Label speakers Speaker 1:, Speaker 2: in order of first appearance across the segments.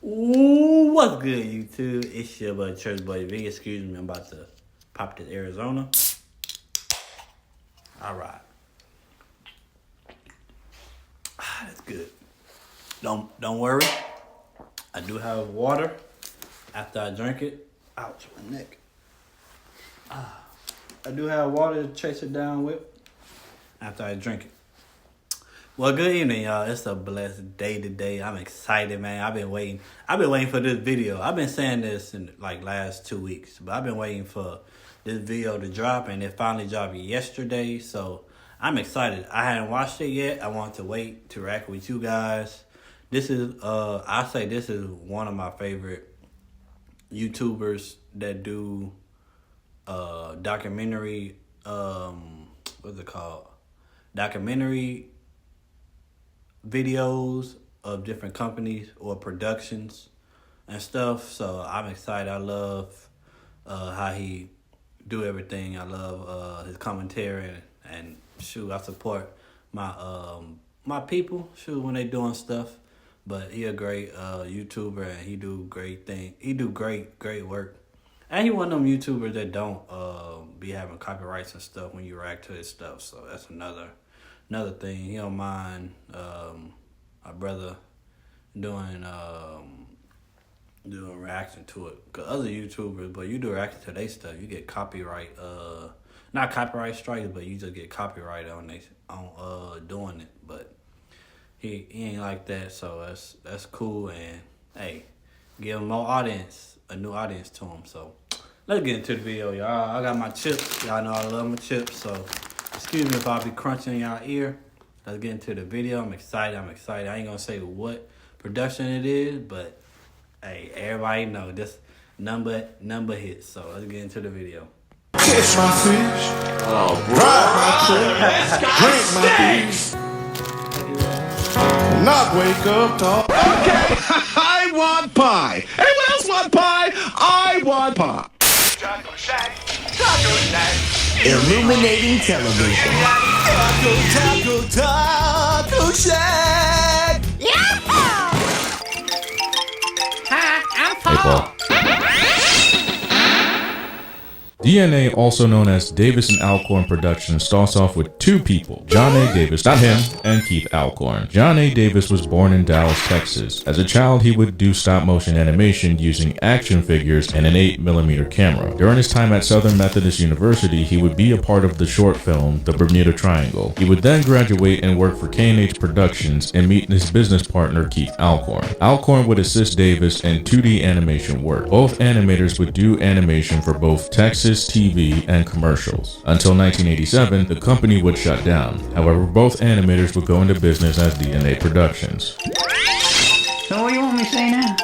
Speaker 1: Ooh, what's good, YouTube? It's your boy Church Boy V. Excuse me, I'm about to pop this Arizona. All right, that's good. Don't worry. I do have water after I drink it. Ouch, my neck. I do have water to chase it down with after I drink it. Well, good evening, y'all. It's a blessed day today. I'm excited, man. I've been waiting for this video. I've been saying this in like last 2 weeks, but I've been waiting for this video to drop, and it finally dropped yesterday. So I'm excited. I hadn't watched it yet. I want to wait to react with you guys. This is, I say this is one of my favorite YouTubers that do documentary. What's it called? Documentary videos of different companies or productions and stuff. So I'm excited. I love how he do everything. I love his commentary and shoot, I support my my people shoot when they doing stuff. But he a great YouTuber, and he do great thing. He do great work. And he one of them YouTubers that don't be having copyrights and stuff when you react to his stuff. So that's another thing. He don't mind my brother doing reaction to it. Cause other YouTubers, but you do reaction to their stuff, you get copyright not copyright strikes, but you just get copyright on doing it. But he ain't like that, so that's cool. And hey, give him more audience, a new audience to him. So let's get into the video, y'all. I got my chips. Y'all know I love my chips, so excuse me if I be crunching in y'all ear. Let's get into the video. I'm excited. I ain't gonna say what production it is, but hey, everybody know this number hits. So let's get into the video.
Speaker 2: Catch my fish, ride my truck, drink my fish, not wake up talk.
Speaker 3: Okay, I want pie. Anyone else want pie? I want pie.
Speaker 4: Taco Shack, Taco Shack.
Speaker 2: Illuminating television.
Speaker 3: Taco Shack.
Speaker 5: Yeah! Hi, I'm Paul.
Speaker 6: D.n.a, also known as Davis and Alcorn Productions, starts off with two people, John A. Davis, not him, and Keith Alcorn. John A. Davis was born in Dallas, Texas. As a child, he would do stop-motion animation using action figures and an 8mm camera. During his time at Southern Methodist University, he would be a part of the short film, The Bermuda Triangle. He would then graduate and work for K&H Productions and meet his business partner, Keith Alcorn. Alcorn would assist Davis in 2D animation work. Both animators would do animation for both Texas TV and commercials. Until 1987, the company would shut down. However, both animators would go into business as D.n.a Productions.
Speaker 5: So what do you want me to say now?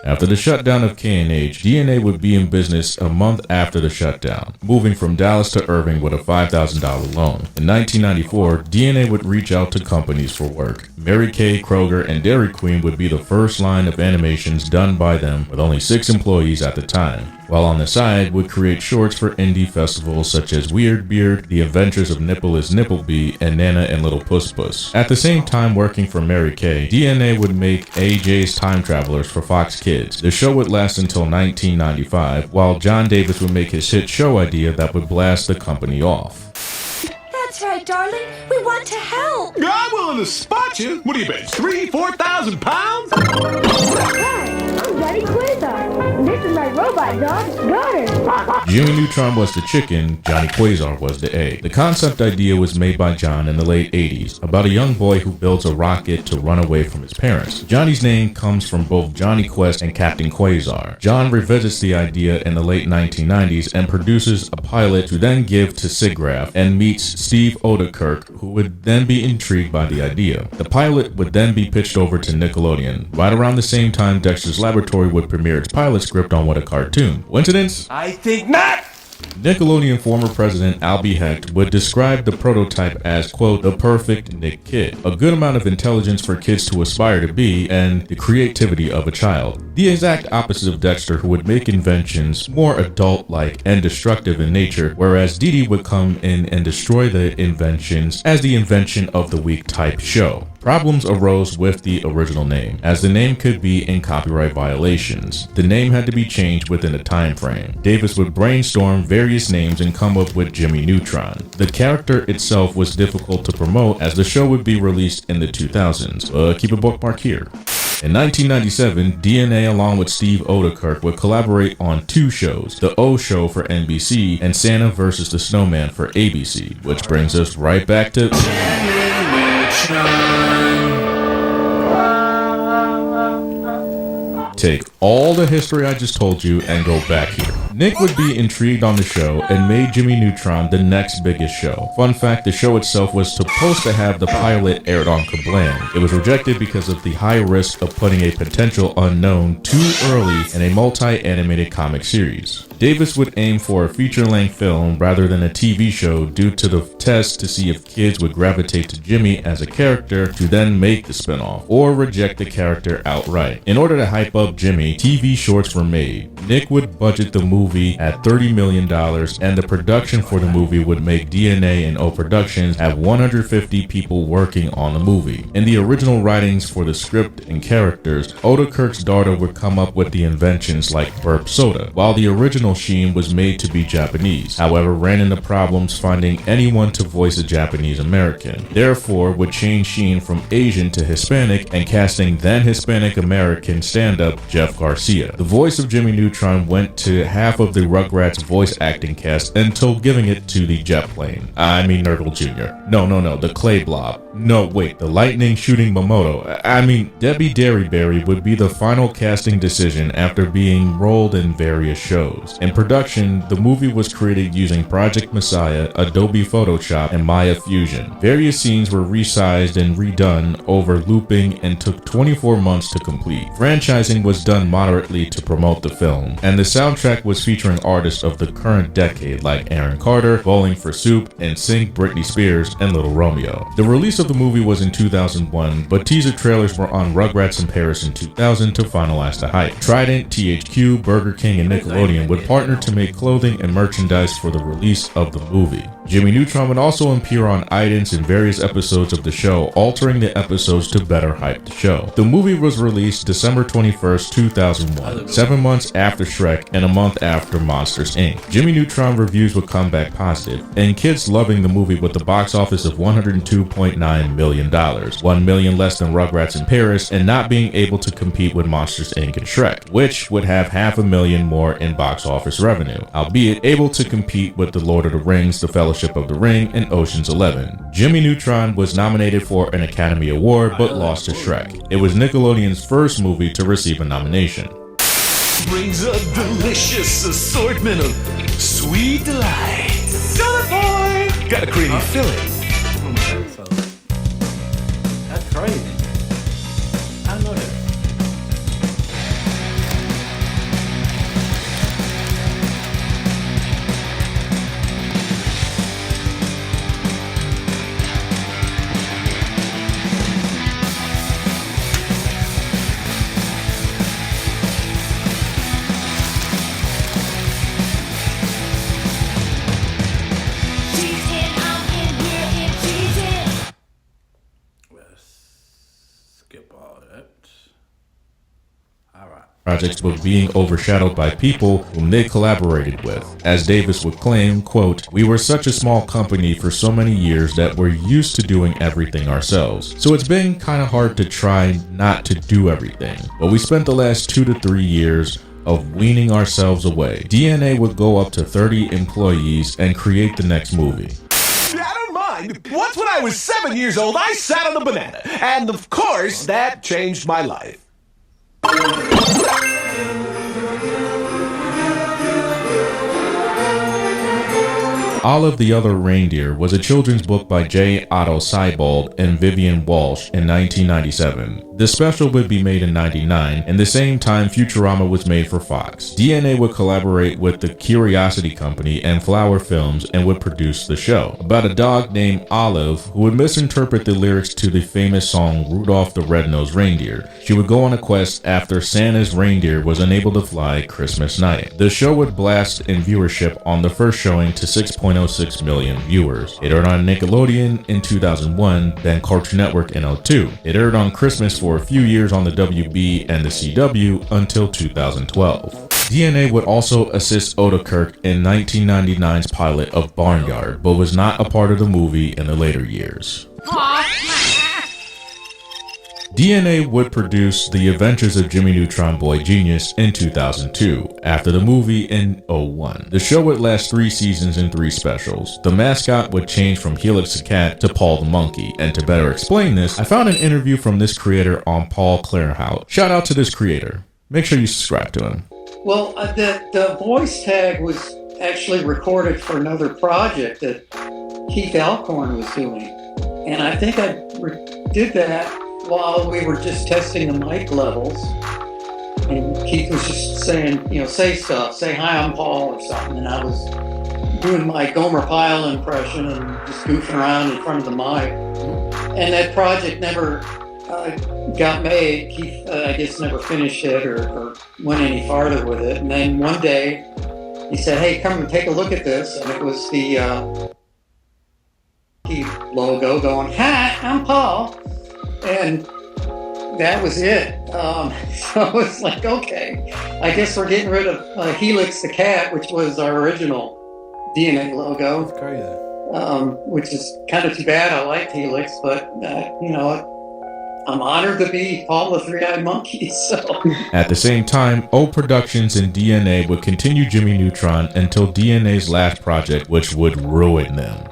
Speaker 6: After the shutdown of K&H, D.n.a would be in business a month after the shutdown, moving from Dallas to Irving with a $5,000 loan. In 1994, D.n.a would reach out to companies for work. Mary Kay, Kroger, and Dairy Queen would be the first line of animations done by them, with only 6 employees at the time, while on the side would create shorts for indie festivals such as Weird Beard, The Adventures of Nipple is Nipplebee, and Nana and Little Puss Puss. At the same time working for Mary Kay, D.n.a would make AJ's Time Travelers for Fox Kids. The show would last until 1995, while John Davis would make his hit show idea that would blast the company off.
Speaker 7: That's right, darling. We want to help.
Speaker 3: I'm willing to spot you. What do you bet? 3,000-4,000 pounds?
Speaker 8: Hi, I'm Daddy Quasar. This is my robot dog, Gunner.
Speaker 6: Jimmy Neutron was the chicken, Johnny Quasar was the egg. The concept idea was made by John in the late 80s, about a young boy who builds a rocket to run away from his parents. Johnny's name comes from both Johnny Quest and Captain Quasar. John revisits the idea in the late 1990s and produces a pilot to then give to SIGGRAPH and meets Steve Odekirk, who would then be intrigued by the idea. The pilot would then be pitched over to Nickelodeon. Right around the same time, Dexter's Laboratory would premiere its pilot script on What a Cartoon. Coincidence?
Speaker 3: I think not.
Speaker 6: Nickelodeon former president Albie Hecht would describe the prototype as, quote, the perfect Nick kid. A good amount of intelligence for kids to aspire to be, and the creativity of a child. The exact opposite of Dexter, who would make inventions more adult-like and destructive in nature, whereas Dee Dee would come in and destroy the inventions as the invention of the week type show. Problems arose with the original name, as the name could be in copyright violations. The name had to be changed within a time frame. Davis would brainstorm various names and come up with Jimmy Neutron. The character itself was difficult to promote as the show would be released in the 2000s. Keep a bookmark here. In 1997, D.n.a. along with Steve Odekirk would collaborate on two shows, The O Show for NBC and Santa vs. the Snowman for ABC, which brings us right back to take all the history I just told you and go back here. Nick would be intrigued on the show and made Jimmy Neutron the next biggest show. Fun fact, the show itself was supposed to have the pilot aired on Kablam. It was rejected because of the high risk of putting a potential unknown too early in a multi-animated comic series. Davis would aim for a feature-length film rather than a TV show due to the test to see if kids would gravitate to Jimmy as a character to then make the spinoff, or reject the character outright. In order to hype up Jimmy, TV shorts were made. Nick would budget the movie at $30 million, and the production for the movie would make D.n.a. and O Productions have 150 people working on the movie. In the original writings for the script and characters, Odekirk's daughter would come up with the inventions like burp soda, while the original Sheen was made to be Japanese, however ran into problems finding anyone to voice a Japanese American. Therefore, would change Sheen from Asian to Hispanic and casting then Hispanic American stand-up Jeff Garcia. The voice of Jimmy Neutron went to half of the Rugrats voice acting cast until giving it to the jet plane. I mean Nurgle Jr. No, the clay blob. No, wait, the lightning shooting Momoto. I mean Debbie Derryberry would be the final casting decision after being rolled in various shows. In production, the movie was created using Project Messiah, Adobe Photoshop, and Maya Fusion. Various scenes were resized and redone over looping and took 24 months to complete. Franchising was done moderately to promote the film, and the soundtrack was featuring artists of the current decade like Aaron Carter, Bowling for Soup, NSYNC, Britney Spears, and Little Romeo. The release of the movie was in 2001, but teaser trailers were on Rugrats in Paris in 2000 to finalize the hype. Trident, THQ, Burger King, and Nickelodeon would partner to make clothing and merchandise for the release of the movie. Jimmy Neutron would also appear on iDance in various episodes of the show, altering the episodes to better hype the show. The movie was released December 21st, 2001, 7 months after Shrek and a month after Monsters, Inc. Jimmy Neutron reviews would come back positive, and kids loving the movie with the box office of $102.9 million, $1 million less than Rugrats in Paris, and not being able to compete with Monsters, Inc. and Shrek, which would have $500,000 more in box office revenue, albeit able to compete with The Lord of the Rings, The Fellowship of the Ring, and Ocean's 11. Jimmy Neutron was nominated for an Academy Award but lost to Shrek. It was Nickelodeon's first movie to receive a nomination.
Speaker 2: Brings a delicious assortment of sweet delights. Got it, boy! Got a creamy filling.
Speaker 1: So, that's crazy. I didn't know that. Skip all that. Alright.
Speaker 6: Projects were being overshadowed by people whom they collaborated with. As Davis would claim, quote, "We were such a small company for so many years that we're used to doing everything ourselves. So it's been kind of hard to try not to do everything. But we spent the last 2 to 3 years of weaning ourselves away. D.n.a. would go up to 30 employees and create the next movie.
Speaker 2: I don't mind. Once when I was 7 years old, I sat on a banana. And of course, that changed my life.
Speaker 6: Olive the Other Reindeer was a children's book by J. Otto Seibold and Vivian Walsh in 1997. The special would be made in 99, and the same time Futurama was made for Fox. D.n.a. would collaborate with the Curiosity Company and Flower Films and would produce the show, about a dog named Olive who would misinterpret the lyrics to the famous song Rudolph the Red-Nosed Reindeer. She would go on a quest after Santa's reindeer was unable to fly Christmas night. The show would blast in viewership on the first showing to 6.0 1.06 million viewers. It aired on Nickelodeon in 2001, then Cartoon Network in 2002. It aired on Christmas for a few years on the WB and the CW until 2012. D.n.a would also assist Odekirk in 1999's pilot of Barnyard, but was not a part of the movie in the later years. D.n.a would produce The Adventures of Jimmy Neutron Boy Genius in 2002, after the movie in 2001. The show would last 3 seasons and 3 specials. The mascot would change from Helix the cat to Paul the monkey, and to better explain this, I found an interview from this creator on Paul Clarehout. Shout out to this creator. Make sure you subscribe to him.
Speaker 9: Well, the voice tag was actually recorded for another project that Keith Alcorn was doing. And I think I did that while we were just testing the mic levels. And Keith was just saying, say stuff, say, hi, I'm Paul or something. And I was doing my Gomer Pyle impression and just goofing around in front of the mic. And that project never got made. Keith, I guess, never finished it or went any farther with it. And then one day he said, hey, come and take a look at this. And it was the Keith logo going, hi, I'm Paul. And that was it. So it's like, okay, I guess we're getting rid of Helix the cat, which was our original D.n.a logo.
Speaker 1: That's crazy.
Speaker 9: Which is kind of too bad. I liked Helix, but I'm honored to be Paul the Three-Eyed Monkey. So
Speaker 6: at the same time, O Productions and D.n.a would continue Jimmy Neutron until D.n.a's last project, which would ruin them.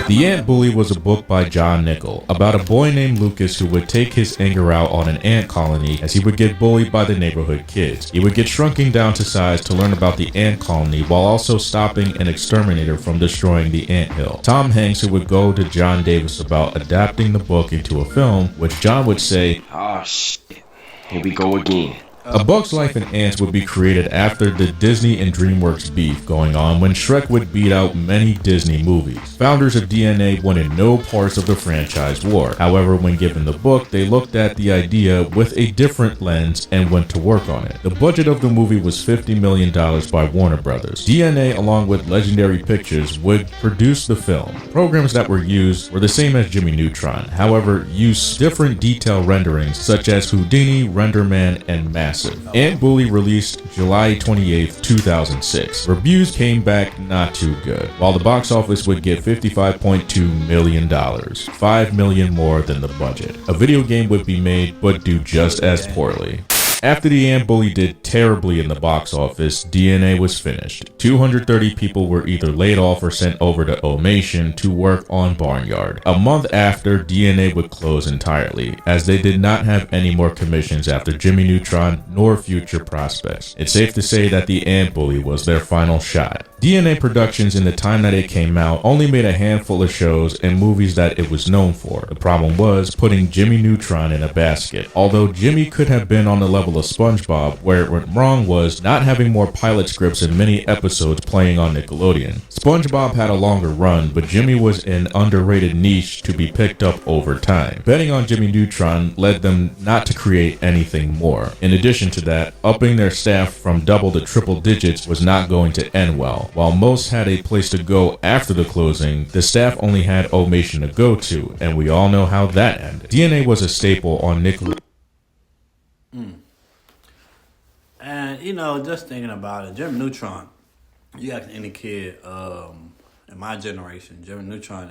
Speaker 6: The Ant Bully was a book by John Nichol about a boy named Lucas who would take his anger out on an ant colony as he would get bullied by the neighborhood kids. He would get shrunken down to size to learn about the ant colony while also stopping an exterminator from destroying the anthill. Tom Hanks, who would go to John Davis about adapting the book into a film, which John would say,
Speaker 10: "Oh shit, here we go again."
Speaker 6: A Bug's Life in Ants would be created after the Disney and DreamWorks beef going on when Shrek would beat out many Disney movies. Founders of D.n.a wanted no parts of the franchise war. However, when given the book, they looked at the idea with a different lens and went to work on it. The budget of the movie was $50 million by Warner Brothers. D.n.a, along with Legendary Pictures, would produce the film. Programs that were used were the same as Jimmy Neutron, however, used different detail renderings such as Houdini, Renderman, and Massive. Ant Bully released July 28, 2006. Reviews came back not too good, while the box office would get $55.2 million, $5 million more than the budget. A video game would be made, but do just as poorly. After the Ant Bully did terribly in the box office, D.n.a was finished. 230 people were either laid off or sent over to Omation to work on Barnyard. A month after, D.n.a would close entirely, as they did not have any more commissions after Jimmy Neutron nor future prospects. It's safe to say that the Ant Bully was their final shot. D.n.a Productions, in the time that it came out, only made a handful of shows and movies that it was known for. The problem was putting Jimmy Neutron in a basket. Although Jimmy could have been on the level of SpongeBob, where it went wrong was not having more pilot scripts and many episodes playing on Nickelodeon. SpongeBob had a longer run, but Jimmy was an underrated niche to be picked up over time. Betting on Jimmy Neutron led them not to create anything more. In addition to that, upping their staff from double to triple digits was not going to end well. While most had a place to go after the closing, the staff only had Omation to go to, and we all know how that ended. D.n.a was a staple on Nickelodeon.
Speaker 1: And just thinking about it, Jimmy Neutron, you ask any kid in my generation, Jimmy Neutron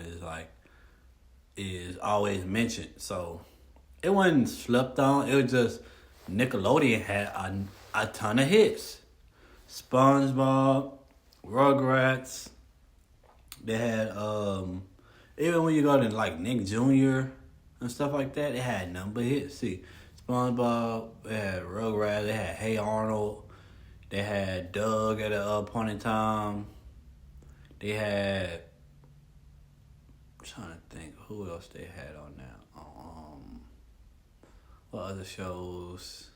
Speaker 1: is always mentioned. So it wasn't slept on. It was just Nickelodeon had a ton of hits. SpongeBob, Rugrats. They had even when you go to Nick Jr. and stuff like that, they had nothing but hits. See, SpongeBob, they had Rugrats, they had Hey Arnold, they had Doug at a point in time. They had, I'm trying to think who else they had on there. What other shows?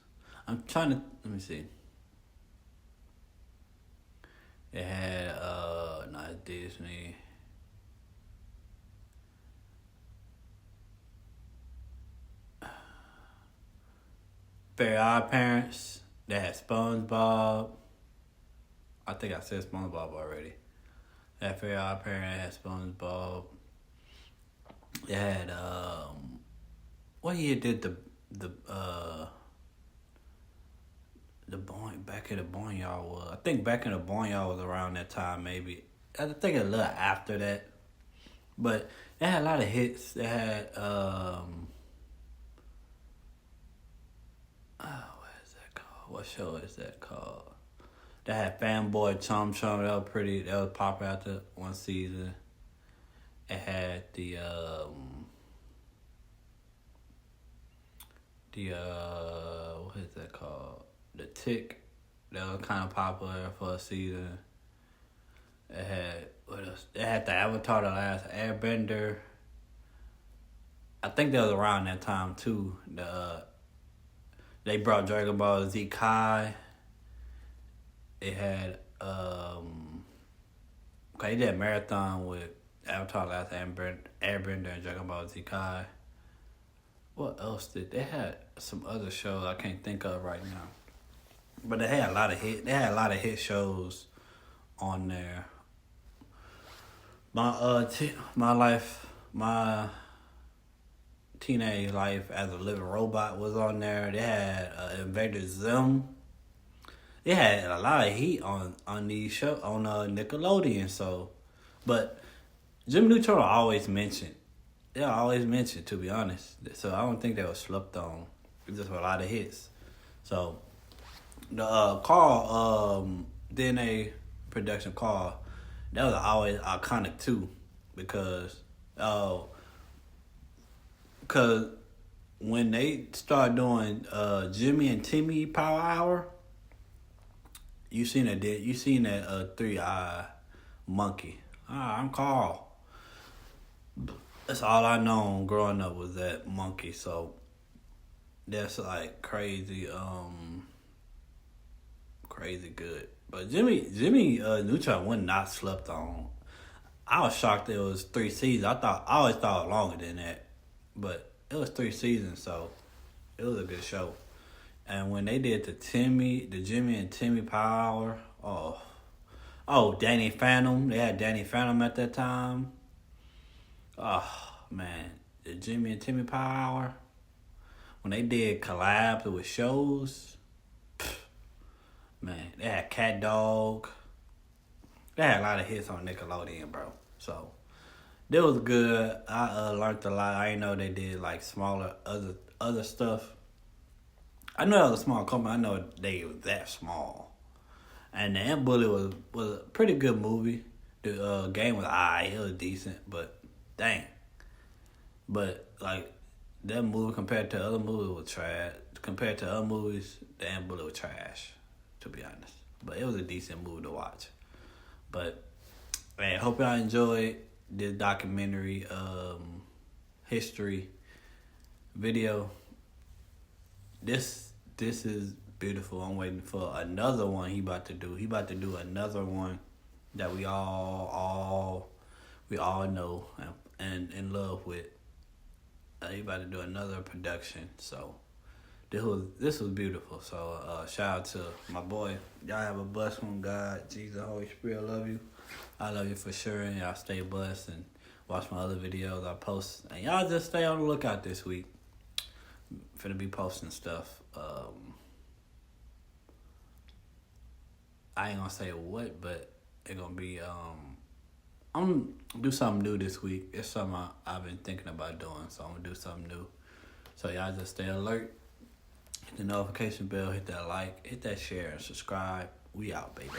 Speaker 1: Let me see. They had not Disney. Fair Odd Parents. They had SpongeBob. I think I said SpongeBob already. They had Fairly Odd Parents. They had SpongeBob. They had what year did the Back in the Boneyard was? I think Back in the Boneyard was around that time, maybe. I think a little after that. But they had a lot of hits. They had what is that called? What show is that called? They had Fanboy Chum Chum. That was popular after one season. It had the what is that called? The Tick. That was kind of popular for a season. It had what else? It had the Avatar: The Last Airbender. I think that was around that time too. They brought Dragon Ball Z Kai. It had they did a marathon with Avatar: The Last Airbender and Dragon Ball Z Kai. What else did they had? Some other shows I can't think of right now. But they had a lot of hit. They had a lot of hit shows on there. My teenage life as a living robot was on there. They had Invader Zim. They had a lot of heat on these shows on Nickelodeon. So, but Jimmy Neutron always mentioned. They always mentioned, to be honest. So I don't think they were slept on. It's just a lot of hits. So the Carl D.n.a. production Carl, that was always iconic too, because when they started doing Jimmy and Timmy Power Hour, you seen that 3-eye monkey. I'm Carl. That's all I known growing up was that monkey. So that's like crazy, crazy good. But Jimmy Neutron was not slept on. I was shocked it was 3 seasons. I always thought it was longer than that, but it was 3 seasons, so it was a good show. And when they did the Jimmy and Timmy Power Hour, Danny Phantom. They had Danny Phantom at that time. Oh man, the Jimmy and Timmy Power Hour. When they did collabs with shows, man, they had Cat Dog. They had a lot of hits on Nickelodeon, bro. So that was good. I learned a lot. I didn't know they did like smaller other stuff. I know it was a small company. I know they were that small. And the Ant Bully was a pretty good movie. The game was alright. It was decent, but dang. But like that movie compared to other movies was trash. Compared to other movies, the Ant Bully was trash, to be honest. But it was a decent movie to watch. But man, hope y'all enjoyed this documentary history video. This is beautiful. I'm waiting for another one he about to do. He about to do another one that we all know and in love with. He about to do another production. So this was beautiful. So shout out to my boy. Y'all have a blessed one. God, Jesus, Holy Spirit, I love you. I love you for sure. And y'all stay blessed and watch my other videos I post. And y'all just stay on the lookout this week. Finna be posting stuff. I ain't gonna say what, but it gonna be I'm gonna do something new this week. It's something I've been thinking about doing, so I'm gonna do something new. So y'all just stay alert. Hit the notification bell, hit that like, hit that share, and subscribe. We out, baby.